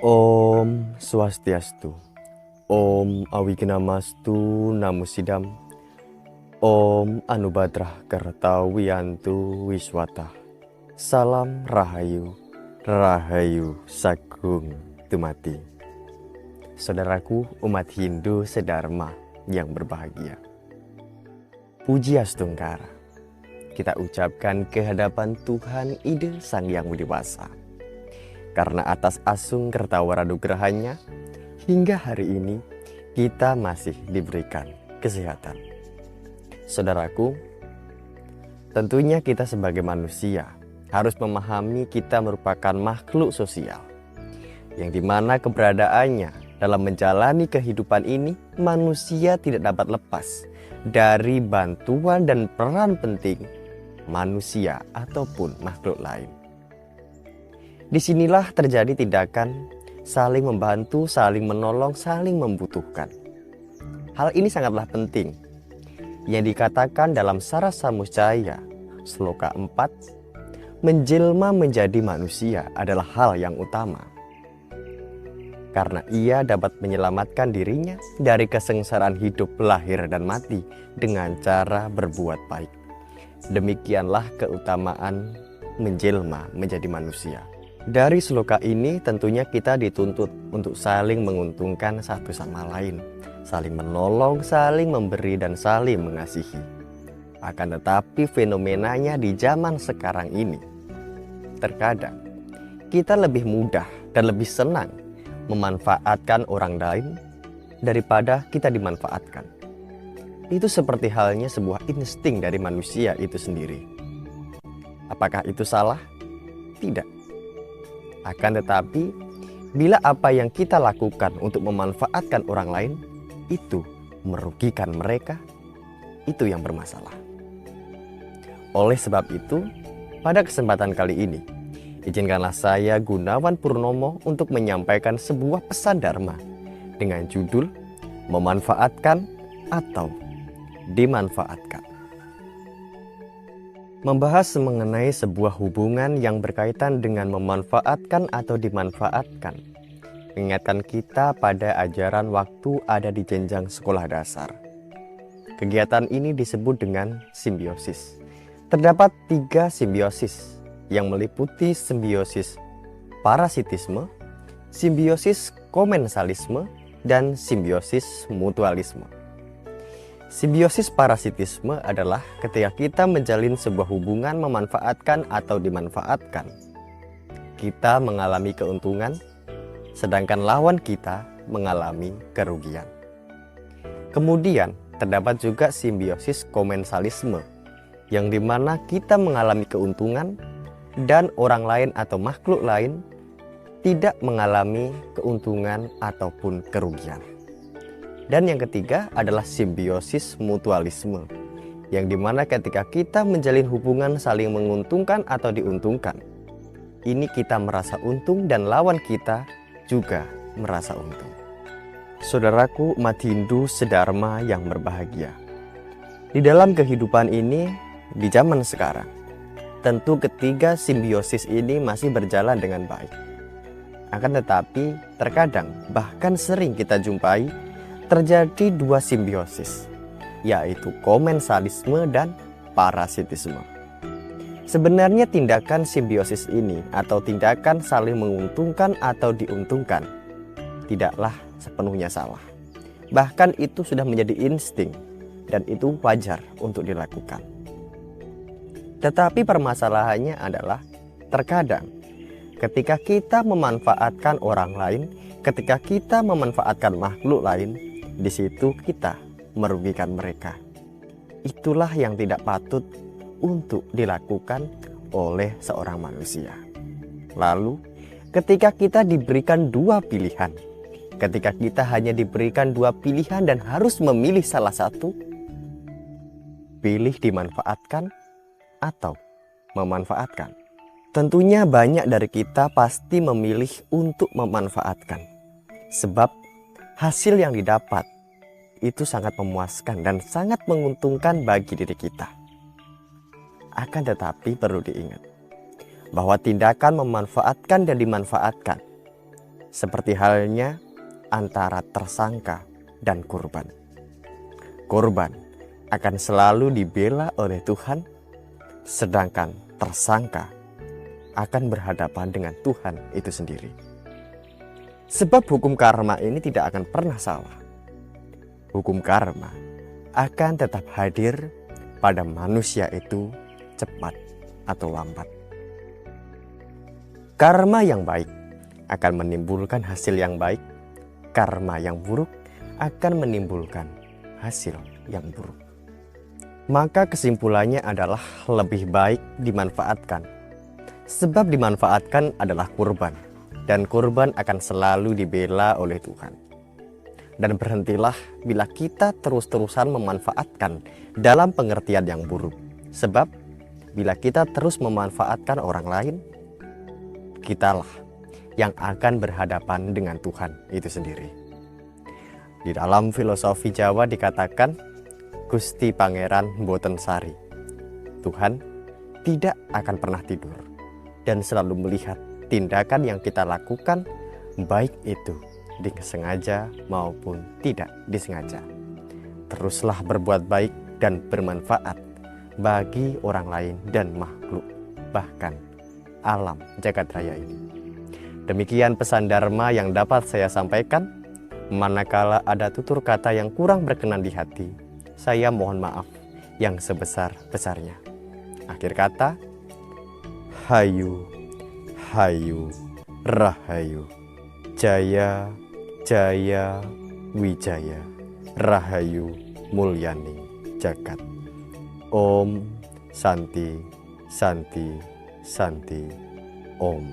Om Swastiastu, Om Awignamastu Namo Sidam, Om Anubadrah Kertawiyantu Wiswata. Salam Rahayu, Rahayu Sagung Tumati. Saudaraku umat Hindu sedharma yang berbahagia, Puji Astungkara kita ucapkan kehadapan Tuhan Ide Sang Yang Widewasa. Karena atas asung kertawaranugrahannya, hingga hari ini kita masih diberikan kesehatan. Saudaraku, tentunya kita sebagai manusia harus memahami kita merupakan makhluk sosial, yang dimana keberadaannya dalam menjalani kehidupan ini, manusia tidak dapat lepas dari bantuan dan peran penting manusia ataupun makhluk lain. Disinilah terjadi tindakan saling membantu, saling menolong, saling membutuhkan. Hal ini sangatlah penting yang dikatakan dalam Sarasamuscaya Sloka 4, menjelma menjadi manusia adalah hal yang utama, karena ia dapat menyelamatkan dirinya dari kesengsaraan hidup lahir dan mati dengan cara berbuat baik. Demikianlah keutamaan menjelma menjadi manusia. Dari sloka ini tentunya kita dituntut untuk saling menguntungkan satu sama lain, saling menolong, saling memberi, dan saling mengasihi. Akan tetapi fenomenanya di zaman sekarang ini, terkadang kita lebih mudah dan lebih senang memanfaatkan orang lain daripada kita dimanfaatkan. Itu seperti halnya sebuah insting dari manusia itu sendiri. Apakah itu salah? Tidak. Akan tetapi, bila apa yang kita lakukan untuk memanfaatkan orang lain itu merugikan mereka, itu yang bermasalah. Oleh sebab itu, pada kesempatan kali ini, izinkanlah saya Gunawan Purnomo untuk menyampaikan sebuah pesan dharma dengan judul memanfaatkan atau dimanfaatkan. Membahas mengenai sebuah hubungan yang berkaitan dengan memanfaatkan atau dimanfaatkan, mengingatkan kita pada ajaran waktu ada di jenjang sekolah dasar. Kegiatan ini disebut dengan simbiosis. Terdapat 3 simbiosis yang meliputi simbiosis parasitisme, simbiosis komensalisme, dan simbiosis mutualisme. Simbiosis parasitisme adalah ketika kita menjalin sebuah hubungan memanfaatkan atau dimanfaatkan. Kita mengalami keuntungan, sedangkan lawan kita mengalami kerugian. Kemudian terdapat juga simbiosis komensalisme, yang dimana kita mengalami keuntungan dan orang lain atau makhluk lain tidak mengalami keuntungan ataupun kerugian. Dan yang ketiga adalah simbiosis mutualisme, yang dimana ketika kita menjalin hubungan saling menguntungkan atau diuntungkan, ini kita merasa untung dan lawan kita juga merasa untung. Saudaraku umat Hindu sedharma yang berbahagia, di dalam kehidupan ini, di zaman sekarang, tentu ketiga simbiosis ini masih berjalan dengan baik. Akan tetapi terkadang bahkan sering kita jumpai terjadi 2 simbiosis, yaitu komensalisme dan parasitisme. Sebenarnya tindakan simbiosis ini atau tindakan saling menguntungkan atau diuntungkan tidaklah sepenuhnya salah. Bahkan itu sudah menjadi insting dan itu wajar untuk dilakukan. Tetapi permasalahannya adalah terkadang ketika kita memanfaatkan orang lain, ketika kita memanfaatkan makhluk lain, di situ kita merugikan mereka. Itulah yang tidak patut untuk dilakukan oleh seorang manusia. Lalu, ketika kita diberikan 2 pilihan, ketika kita hanya diberikan 2 pilihan dan harus memilih salah satu, pilih dimanfaatkan atau memanfaatkan. Tentunya banyak dari kita pasti memilih untuk memanfaatkan, sebab hasil yang didapat itu sangat memuaskan dan sangat menguntungkan bagi diri kita. Akan tetapi perlu diingat bahwa tindakan memanfaatkan dan dimanfaatkan seperti halnya antara tersangka dan korban. Korban akan selalu dibela oleh Tuhan, sedangkan tersangka akan berhadapan dengan Tuhan itu sendiri. Sebab hukum karma ini tidak akan pernah salah. Hukum karma akan tetap hadir pada manusia itu cepat atau lambat. Karma yang baik akan menimbulkan hasil yang baik. Karma yang buruk akan menimbulkan hasil yang buruk. Maka kesimpulannya adalah lebih baik dimanfaatkan. Sebab dimanfaatkan adalah kurban, dan kurban akan selalu dibela oleh Tuhan. Dan berhentilah bila kita terus-terusan memanfaatkan dalam pengertian yang buruk. Sebab bila kita terus memanfaatkan orang lain, kitalah yang akan berhadapan dengan Tuhan itu sendiri. Di dalam filosofi Jawa dikatakan, Gusti Pangeran Mboten Sari. Tuhan tidak akan pernah tidur dan selalu melihat tindakan yang kita lakukan, baik itu disengaja maupun tidak disengaja. Teruslah berbuat baik dan bermanfaat bagi orang lain dan makhluk, bahkan alam jagat raya ini. Demikian pesan Dharma yang dapat saya sampaikan. Manakala ada tutur kata yang kurang berkenan di hati, saya mohon maaf yang sebesar-besarnya. Akhir kata, Hayu, Hayu, Rahayu, Jaya, Jaya, Wijaya, Rahayu, Mulyani, Jagat. Om, Santi, Santi, Santi, Om.